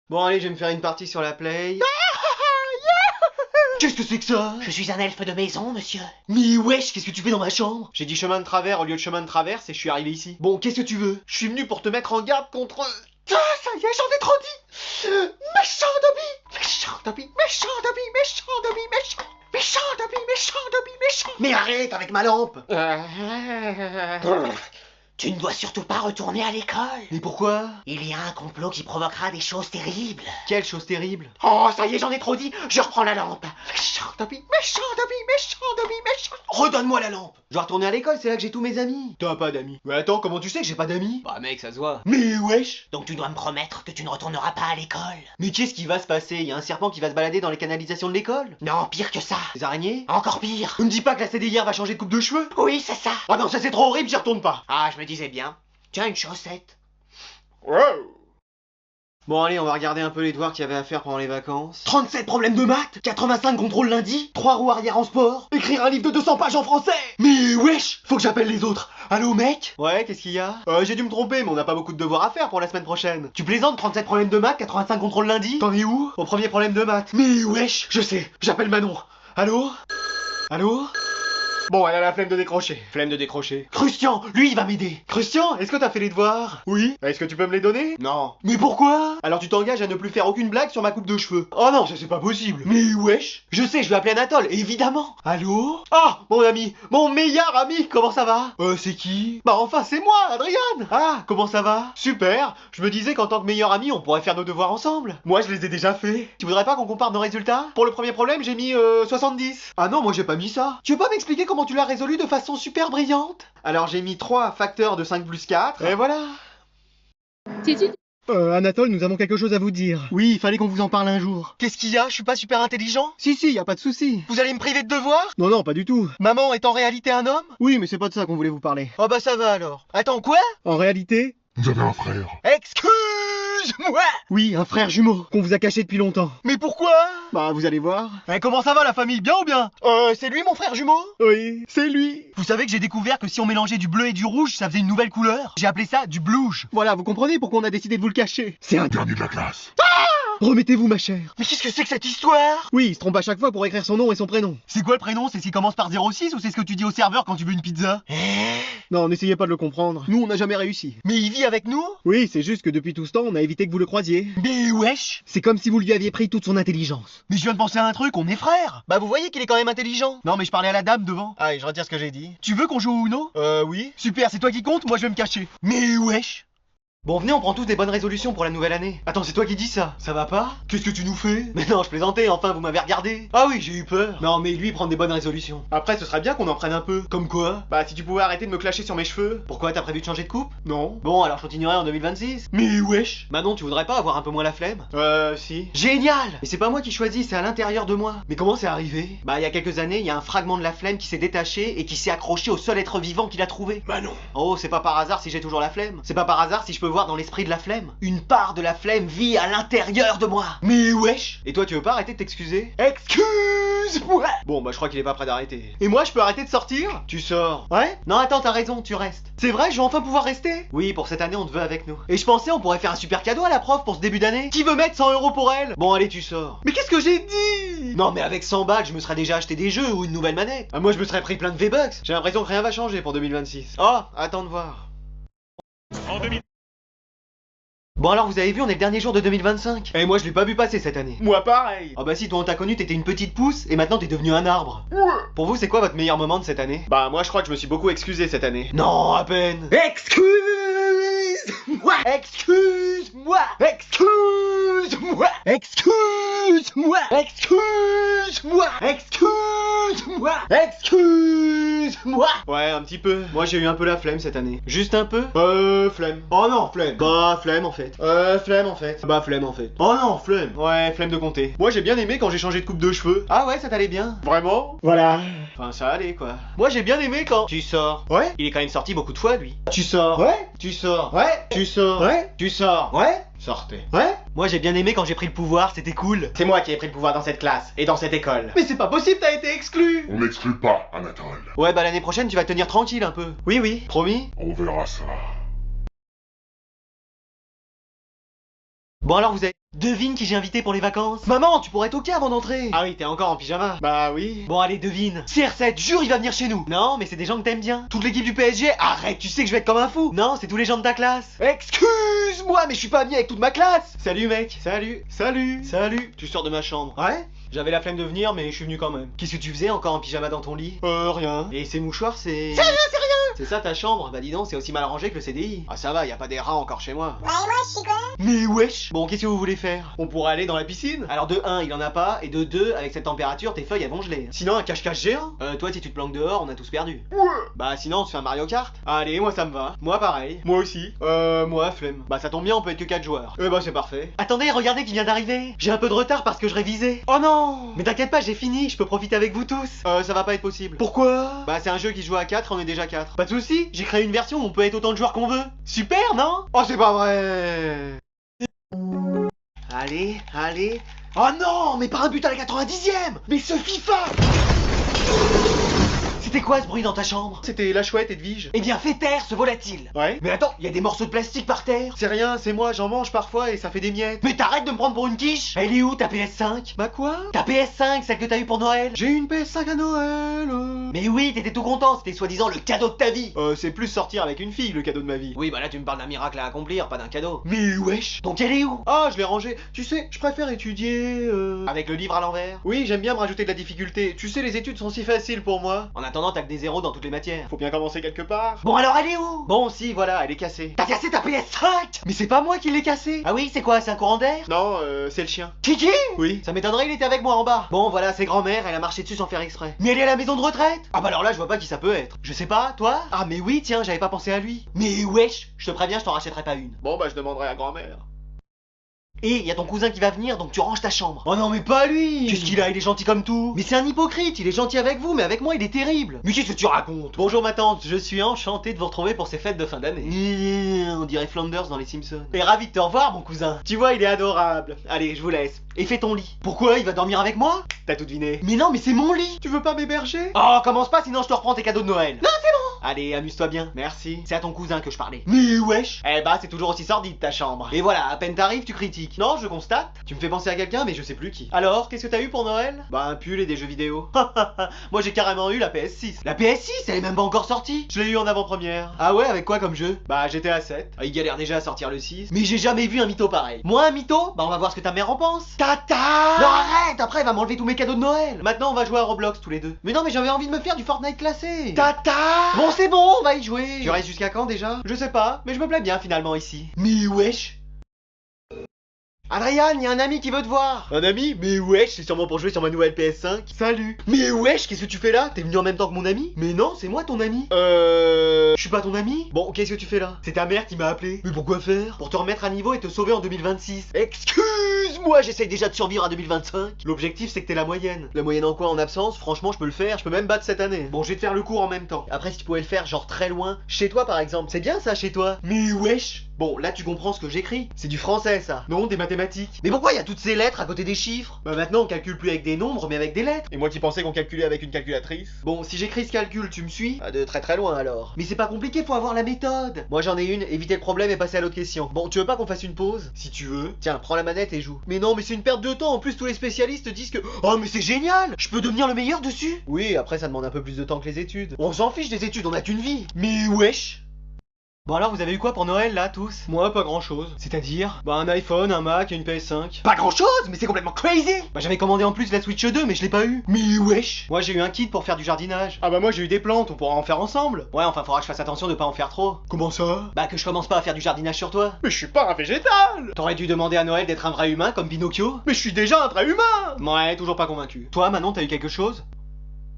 Bon allez, je vais me faire une partie sur la play. Qu'est-ce que c'est que ça? Je suis un elfe de maison, monsieur. Mais wesh, qu'est-ce que tu fais dans ma chambre? J'ai dit chemin de travers au lieu de chemin de traverse et je suis arrivé ici. Bon, qu'est-ce que tu veux? Je suis venu pour te mettre en garde contre... Ah, ça y est, j'en ai trop dit. Méchant Dobby. Méchant Dobby, méchant Dobby, méchant Dobby, méchant. Méchant Dobby, méchant Dobby, méchant. Mais arrête avec ma lampe. Tu ne dois surtout pas retourner à l'école. Mais pourquoi? Il y a un complot qui provoquera des choses terribles. Quelle chose terrible. Oh, ça y est, j'en ai trop dit. Je reprends la lampe. Méchant Dobby, méchant Dobby, méchant Dobby, méchant. Redonne-moi la lampe. Je dois retourner à l'école, c'est là que j'ai tous mes amis. T'as pas d'amis. Mais attends, comment tu sais que j'ai pas d'amis? Bah mec, ça se voit. Mais wesh. Donc tu dois me promettre que tu ne retourneras pas à l'école. Mais qu'est-ce qui va se passer? Y a un serpent qui va se balader dans les canalisations de l'école? Non, pire que ça. Des araignées? Encore pire. Ne me dis pas que la CDIR va changer de coupe de cheveux? Oui, c'est ça. Ah non, ça c'est trop horrible, j'y retourne pas. Ah, je me disais bien. Tiens, une chaussette. Wow. Bon allez, on va regarder un peu les devoirs qu'il y avait à faire pendant les vacances. 37 problèmes de maths, 85 contrôles lundi, 3 roues arrière en sport, écrire un livre de 200 pages en français. Mais wesh, faut que j'appelle les autres. Allô mec? Ouais, qu'est-ce qu'il y a? J'ai dû me tromper, mais on n'a pas beaucoup de devoirs à faire pour la semaine prochaine. Tu plaisantes, 37 problèmes de maths, 85 contrôles lundi? T'en es où? Au premier problème de maths. Mais wesh, je sais, j'appelle Manon. Allô? Allô? Bon, elle a la flemme de décrocher. Flemme de décrocher. Christian, lui, il va m'aider. Christian, est-ce que t'as fait les devoirs? Oui. Est-ce que tu peux me les donner? Non. Mais pourquoi? Alors tu t'engages à ne plus faire aucune blague sur ma coupe de cheveux. Oh non, ça c'est pas possible. Mais wesh. Je sais, je vais appeler Anatole, évidemment. Allô? Ah, mon ami, mon meilleur ami, comment ça va? C'est qui? Bah enfin, c'est moi, Adrien. Ah, comment ça va? Super. Je me disais qu'en tant que meilleur ami, on pourrait faire nos devoirs ensemble. Moi, je les ai déjà faits. Tu voudrais pas qu'on compare nos résultats? Pour le premier problème, j'ai mis 70. Ah non, moi j'ai pas mis ça. Tu veux pas m'expliquer comment tu l'as résolu de façon super brillante? Alors j'ai mis 3 facteurs de 5 plus 4, et voilà. Anatole, nous avons quelque chose à vous dire. Oui, il fallait qu'on vous en parle un jour. Qu'est-ce qu'il y a? Je suis pas super intelligent? Si, y a pas de souci. Vous allez me priver de devoirs? Non, pas du tout. Maman est en réalité un homme? Oui, mais c'est pas de ça qu'on voulait vous parler. Oh bah ça va alors. Attends, quoi? En réalité... Vous avez un frère. Excuse-moi! Oui, un frère jumeau, qu'on vous a caché depuis longtemps. Mais pourquoi? Bah, vous allez voir. Comment ça va la famille, bien ou bien? C'est lui mon frère jumeau? Oui, c'est lui. Vous savez que j'ai découvert que si on mélangeait du bleu et du rouge, ça faisait une nouvelle couleur? J'ai appelé ça du blouge. Voilà, vous comprenez pourquoi on a décidé de vous le cacher. C'est un... Dernier de la classe. Remettez-vous, ma chère. Mais qu'est-ce que c'est que cette histoire? Oui, il se trompe à chaque fois pour écrire son nom et son prénom. C'est quoi le prénom? C'est ce qui commence par 06 ou c'est ce que tu dis au serveur quand tu veux une pizza? Non, n'essayez pas de le comprendre. Nous, on n'a jamais réussi. Mais il vit avec nous? Oui, c'est juste que depuis tout ce temps, on a évité que vous le croisiez. Mais wesh! C'est comme si vous lui aviez pris toute son intelligence. Mais je viens de penser à un truc, on est frères. Bah vous voyez qu'il est quand même intelligent. Non mais je parlais à la dame devant. Ah et je retire ce que j'ai dit. Tu veux qu'on joue au Uno? Oui. Super, c'est toi qui compte, moi je vais me cacher. Mais wesh! Bon, venez, on prend tous des bonnes résolutions pour la nouvelle année. Attends, c'est toi qui dis ça? Ça va pas? Qu'est-ce que tu nous fais? Mais non, je plaisantais, enfin, vous m'avez regardé. Ah oui, j'ai eu peur. Non, mais lui, prend des bonnes résolutions. Après, ce serait bien qu'on en prenne un peu. Comme quoi? Bah, si tu pouvais arrêter de me clasher sur mes cheveux. Pourquoi, t'as prévu de changer de coupe? Non. Bon, alors je continuerai en 2026. Mais wesh! Manon, tu voudrais pas avoir un peu moins la flemme? Si. Génial! Mais c'est pas moi qui choisis, c'est à l'intérieur de moi. Mais comment c'est arrivé? Bah, il y a quelques années, il y a un fragment de la flemme qui s'est détaché et qui s'est accroché au seul être vivant qu'il a trouvé. Manon. Oh, c'est pas par hasard si j'ai toujours la flemme. C'est pas par hasard si je peux voir dans l'esprit de la flemme. Une part de la flemme vit à l'intérieur de moi. Mais wesh! Et toi, tu veux pas arrêter de t'excuser? Excuse-moi! Bon, bah je crois qu'il est pas prêt d'arrêter. Et moi, je peux arrêter de sortir? Tu sors. Ouais? Non, attends, t'as raison, tu restes. C'est vrai, je vais enfin pouvoir rester? Oui, pour cette année, on te veut avec nous. Et je pensais, on pourrait faire un super cadeau à la prof pour ce début d'année. Qui veut mettre 100 € pour elle? Bon, allez, tu sors. Mais qu'est-ce que j'ai dit? Non, mais avec 100 balles, je me serais déjà acheté des jeux ou une nouvelle manette. Ah, moi, je me serais pris plein de V-Bucks. J'ai l'impression que rien va changer pour 2026. Oh, attends de voir. En 2000. Bon alors vous avez vu, on est le dernier jour de 2025. Et moi je l'ai pas vu passer cette année. Moi pareil. Ah bah si, toi on t'a connu, t'étais une petite pousse et maintenant t'es devenu un arbre. Ouais. Pour vous c'est quoi votre meilleur moment de cette année? Bah moi je crois que je me suis beaucoup excusé cette année. Non, à peine. Excuse-moi. Excuse-moi. Excuse-moi. Excuse-moi. Excuse-moi. Excuse-moi. Excuse-moi. Ouais, un petit peu. Moi j'ai eu un peu la flemme cette année. Juste un peu? Flemme. Oh non, flemme. Bah flemme en fait. Flemme en fait. Bah flemme en fait. Oh non, flemme. Ouais, flemme de compter. Moi j'ai bien aimé quand j'ai changé de coupe de cheveux. Ah ouais, ça t'allait bien? Vraiment? Voilà. Enfin ça allait quoi. Moi j'ai bien aimé quand... Tu sors. Ouais. Il est quand même sorti beaucoup de fois lui. Tu sors. Ouais. Tu sors. Ouais. Tu sors. Ouais. Tu sors. Ouais. Sortez. Ouais. Moi j'ai bien aimé quand j'ai pris le pouvoir, c'était cool. C'est moi qui ai pris le pouvoir dans cette classe et dans cette école. Mais c'est pas possible, t'as été exclu. On n'exclut pas, Anatole. Ouais bah l'année prochaine tu vas tenir tranquille un peu. Oui oui, promis. On verra ça. Bon alors vous avez... Devine qui j'ai invité pour les vacances. Maman, tu pourrais toquer avant d'entrer. Ah oui, t'es encore en pyjama. Bah oui. Bon allez, devine. CR7, jure il va venir chez nous. Non, mais c'est des gens que t'aimes bien. Toute l'équipe du PSG. Arrête, tu sais que je vais être comme un fou. Non, c'est tous les gens de ta classe. Excuse-moi, mais je suis pas ami avec toute ma classe. Salut mec. Salut. Salut. Salut. Tu sors de ma chambre. Ouais. J'avais la flemme de venir, mais je suis venu quand même. Qu'est-ce que tu faisais encore en pyjama dans ton lit? Rien. Et ces mouchoirs, c'est... C'est rien, c'est rien. C'est ça ta chambre? Bah dis donc, c'est aussi mal rangé que le CDI. Ah ça va, y a pas des rats encore chez moi. Ouais, moi je suis quoi? Mais wesh. Bon, qu'est-ce que vous voulez faire? On pourrait aller dans la piscine? Alors de 1, il en a pas, et de 2, avec cette température, tes feuilles elles vont geler. Sinon, un cache-cache géant? Toi, si tu te planques dehors, on a tous perdu. Ouais. Bah sinon, on se fait un Mario Kart. Allez, moi ça me va. Moi pareil. Moi aussi. Moi flemme. Bah ça tombe bien, on peut être que 4 joueurs. Bah c'est parfait. Attendez, regardez qui vient d'arriver. J'ai un peu de retard parce que je révisais. Oh non. Mais t'inquiète pas, j'ai fini, je peux profiter avec vous tous. Ça va pas être possible. Pourquoi? Bah c'est un jeu qui se joue à 4, on est déjà 4. Pas de soucis, j'ai créé une version où on peut être autant de joueurs qu'on veut. Super, non? Oh c'est pas vrai. Allez, allez. Oh non, mais pas un but à la 90e. Mais ce FIFA. C'était quoi ce bruit dans ta chambre? C'était la chouette Edwige. Eh bien fais taire ce volatile. Ouais. Mais attends, il y a des morceaux de plastique par terre. C'est rien, c'est moi, j'en mange parfois et ça fait des miettes. Mais t'arrêtes de me prendre pour une quiche. Elle est où ta PS5? Bah quoi? Ta PS5, celle que t'as eu pour Noël. J'ai eu une PS5 à Noël. Mais oui, t'étais tout content, c'était soi-disant le cadeau de ta vie. C'est plus sortir avec une fille le cadeau de ma vie. Oui, bah là tu me parles d'un miracle à accomplir, pas d'un cadeau. Mais wesh. Donc elle est où? Ah, je l'ai rangée. Tu sais, je préfère étudier avec le livre à l'envers. Oui, j'aime bien me rajouter de la difficulté. Tu sais, les études sont si faciles pour moi. En attendant, t'as que des zéros dans toutes les matières. Faut bien commencer quelque part. Bon alors elle est où? Bon si, voilà, elle est cassée. T'as cassé ta PS5? Mais c'est pas moi qui l'ai cassée. Ah oui, c'est quoi? C'est un courant d'air? Non, c'est le chien. Kiki? Oui. Ça m'étonnerait, il était avec moi en bas. Bon voilà, c'est grand-mère, elle a marché dessus sans faire exprès. Mais elle est à la maison de retraite? Ah bah alors là, je vois pas qui ça peut être. Je sais pas, toi? Ah mais oui, tiens, j'avais pas pensé à lui. Mais wesh, je te préviens, je t'en rachèterai pas une. Bon bah je demanderai à grand-mère. Et y a ton cousin qui va venir, donc tu ranges ta chambre. Oh non mais pas lui. Qu'est-ce qu'il a? Il est gentil comme tout. Mais c'est un hypocrite, il est gentil avec vous, mais avec moi il est terrible. Mais qu'est-ce que tu racontes? Bonjour ma tante, je suis enchanté de vous retrouver pour ces fêtes de fin d'année. On dirait Flanders dans les Simpsons. Et ravi de te revoir mon cousin. Tu vois, il est adorable. Allez, je vous laisse. Et fais ton lit. Pourquoi? Il va dormir avec moi? T'as tout deviné. Mais non, mais c'est mon lit. Tu veux pas m'héberger? Oh, commence pas, sinon je te reprends tes cadeaux de Noël. Non, c'est bon. Allez, amuse-toi bien. Merci. C'est à ton cousin que je parlais. Mais wesh. Eh bah, c'est toujours aussi sordide ta chambre. Et voilà, à peine t'arrives, tu critiques. Non, je constate. Tu me fais penser à quelqu'un, mais je sais plus qui. Alors, qu'est-ce que t'as eu pour Noël? Bah, un pull et des jeux vidéo. Moi, j'ai carrément eu la PS6. La PS6, elle est même pas encore sortie. Je l'ai eu en avant-première. Ah ouais, avec quoi comme jeu? Bah, GTA 7. Il galère déjà à sortir le 6. Mais j'ai jamais vu un mytho pareil. Moi, un mytho? Bah, on va voir ce que ta mère en pense. Tata! Non, arrête! Après, elle va m'enlever tous mes cadeaux de Noël. Maintenant, on va jouer à Roblox tous les deux. Mais non, mais j'avais envie de me faire du Fortnite classé. Tata! Bon, c'est bon, on va y jouer. Tu restes jusqu'à quand déjà? Je sais pas, mais je me plais bien finalement ici. Mais wesh! Adrien, y a un ami qui veut te voir. Un ami? Mais wesh, c'est sûrement pour jouer sur ma nouvelle PS5. Salut. Mais wesh, qu'est-ce que tu fais là? T'es venu en même temps que mon ami? Mais non, c'est moi ton ami. Je suis pas ton ami? Bon, qu'est-ce que tu fais là? C'est ta mère qui m'a appelé. Mais pourquoi faire? Pour te remettre à niveau et te sauver en 2026. Excuse-moi, j'essaye déjà de survivre à 2025. L'objectif c'est que t'aies la moyenne. La moyenne en quoi? En absence? Franchement, je peux le faire, je peux même battre cette année. Bon, je vais te faire le cours en même temps. Après, si tu pouvais le faire genre très loin, chez toi par exemple. C'est bien ça, chez toi? Mais wesh. Bon, là tu comprends ce que j'écris. C'est du français ça. Non, des mathématiques. Mais pourquoi il y a toutes ces lettres à côté des chiffres? Bah maintenant on calcule plus avec des nombres mais avec des lettres. Et moi qui pensais qu'on calculait avec une calculatrice. Bon, si j'écris ce calcul, tu me suis? Ah, de très très loin alors. Mais c'est pas compliqué, faut avoir la méthode. Moi j'en ai une, éviter le problème et passer à l'autre question. Bon, tu veux pas qu'on fasse une pause? Si tu veux. Tiens, prends la manette et joue. Mais non, mais c'est une perte de temps. En plus, tous les spécialistes disent que... Oh, mais c'est génial! Je peux devenir le meilleur dessus? Oui, après ça demande un peu plus de temps que les études. On s'en fiche des études, on a qu'une vie. Mais wesh! Bon alors vous avez eu quoi pour Noël là tous? Moi pas grand chose. C'est-à-dire? Bah un iPhone, un Mac et une PS5. Pas grand chose? Mais c'est complètement crazy! Bah j'avais commandé en plus la Switch 2 mais je l'ai pas eu. Mais wesh! Moi j'ai eu un kit pour faire du jardinage. Ah bah moi j'ai eu des plantes, on pourra en faire ensemble. Ouais enfin faudra que je fasse attention de pas en faire trop. Comment ça? Bah que je commence pas à faire du jardinage sur toi. Mais je suis pas un végétal! T'aurais dû demander à Noël d'être un vrai humain comme Pinocchio. Mais je suis déjà un vrai humain! Ouais, toujours pas convaincu. Toi Manon t'as eu quelque chose?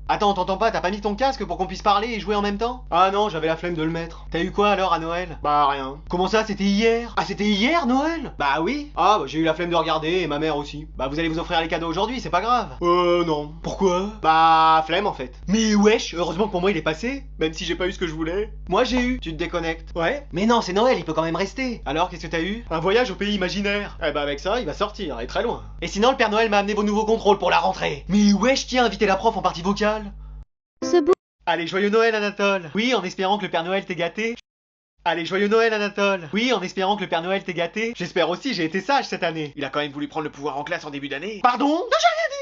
Attends, t'entends pas, t'as pas mis ton casque pour qu'on puisse parler et jouer en même temps? Ah non, j'avais la flemme de le mettre. T'as eu quoi alors à Noël? Bah rien. Comment ça, c'était hier? Ah c'était hier Noël? Bah oui. Ah bah j'ai eu la flemme de regarder et ma mère aussi. Bah vous allez vous offrir les cadeaux aujourd'hui, c'est pas grave. Non. Pourquoi? Bah flemme en fait. Mais wesh, heureusement que pour moi il est passé, même si j'ai pas eu ce que je voulais. Moi j'ai eu. Tu te déconnectes. Ouais. Mais non, c'est Noël, il peut quand même rester. Alors qu'est-ce que t'as eu? Un voyage au pays imaginaire. Eh bah avec ça, il va sortir, et très loin. Et sinon le Père Noël m'a amené vos nouveaux contrôles pour la rentrée. Mais wesh, tiens, inviter la prof en partie vocale. Allez, joyeux Noël Anatole. Oui, en espérant que le Père Noël t'ait gâté. Allez, joyeux Noël, Anatole. Oui, en espérant que le Père Noël t'ait gâté. J'espère aussi, j'ai été sage cette année. Il a quand même voulu prendre le pouvoir en classe en début d'année. Pardon? Non, j'ai rien dit.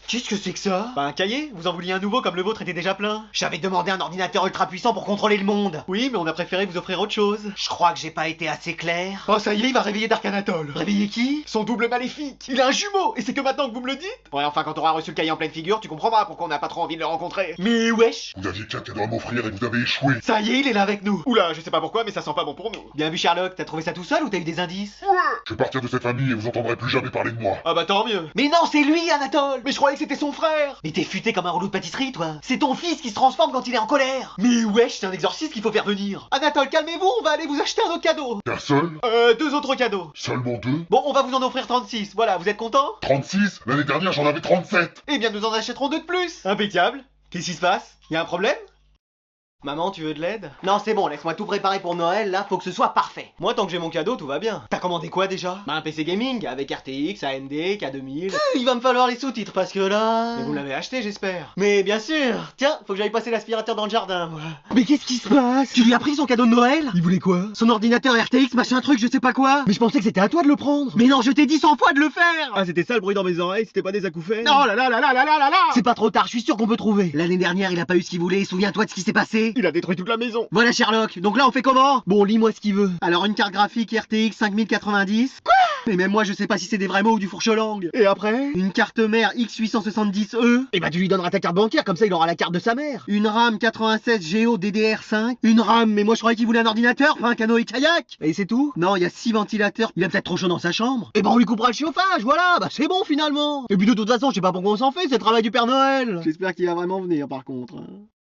Qu'est-ce que c'est que ça? Bah un cahier? Vous en vouliez un nouveau comme le vôtre était déjà plein? J'avais demandé un ordinateur ultra puissant pour contrôler le monde. Oui, mais on a préféré vous offrir autre chose. Je crois que j'ai pas été assez clair. Oh ça y est, il va réveiller Dark Anatole. Réveiller qui? Son double maléfique. Il a un jumeau, et c'est que maintenant que vous me le dites? Ouais, enfin quand t'auras reçu le cahier en pleine figure, tu comprendras pourquoi on n'a pas trop envie de le rencontrer. Mais wesh! Vous aviez 4 cadeaux à m'offrir et vous avez échoué. Ça y est, il est là avec nous. Oula, je sais pas pourquoi, mais ça sent pas bon pour nous. Bien vu Sherlock, t'as trouvé ça tout seul ou t'as eu des indices? Ouais. Je vais partir de cette famille et vous entendrez plus jamais parler de moi. Ah bah tant mieux. Mais non, c'est lui, Anatole. Mais je croyais que c'était son frère. Mais t'es futé comme un rouleau de pâtisserie, toi. C'est ton fils qui se transforme quand il est en colère. Mais wesh, c'est un exorciste qu'il faut faire venir. Anatole, calmez-vous, on va aller vous acheter un autre cadeau. Qu'un seul? Deux autres cadeaux. Seulement 2? Bon, on va vous en offrir 36, voilà, vous êtes content? 36? L'année dernière j'en avais 37. Eh bien, nous en achèterons 2 de plus. Impeccable. Qu'est-ce qui se passe? Y a un problème? Maman, tu veux de l'aide? Non, c'est bon, laisse-moi tout préparer pour Noël, là, faut que ce soit parfait. Moi, tant que j'ai mon cadeau, tout va bien. T'as commandé quoi déjà? Bah un PC gaming, avec RTX, AMD, K2000... Il va me falloir les sous-titres, parce que là... Mais vous l'avez acheté, j'espère. Mais bien sûr. Tiens, faut que j'aille passer l'aspirateur dans le jardin, moi. Mais qu'est-ce qui se passe? Tu lui as pris son cadeau de Noël? Il voulait quoi? Son ordinateur RTX, machin truc, je sais pas quoi. Mais je pensais que c'était à toi de le prendre. Mais non, je t'ai dit 100 fois de le faire. Ah, c'était ça le bruit dans mes oreilles, c'était pas des acouphènes? Oh là là là là là là là là. C'est pas trop tard, je suis sûr qu'on peut trouver. L'année dernière, il a pas eu ce qu'il voulait, souviens-toi de ce qui s'est passé? Il a détruit toute la maison. Voilà Sherlock, donc là on fait comment? Bon, lis-moi ce qu'il veut. Alors une carte graphique RTX 5090. Quoi? Mais même moi je sais pas si c'est des vrais mots ou du fourche-langue. Et après? Une carte mère X870E. Et bah tu lui donneras ta carte bancaire, comme ça il aura la carte de sa mère. Une RAM 96 Go DDR5. Une RAM, mais moi je croyais qu'il voulait un ordinateur, pas un canoë-kayak. Et c'est tout? Non, il y a 6 ventilateurs. Il a peut-être trop chaud dans sa chambre. Et bah on lui coupera le chauffage, voilà, bah c'est bon finalement. Et puis de toute façon, je sais pas pourquoi on s'en fait, c'est le travail du Père Noël. J'espère qu'il va vraiment venir par contre.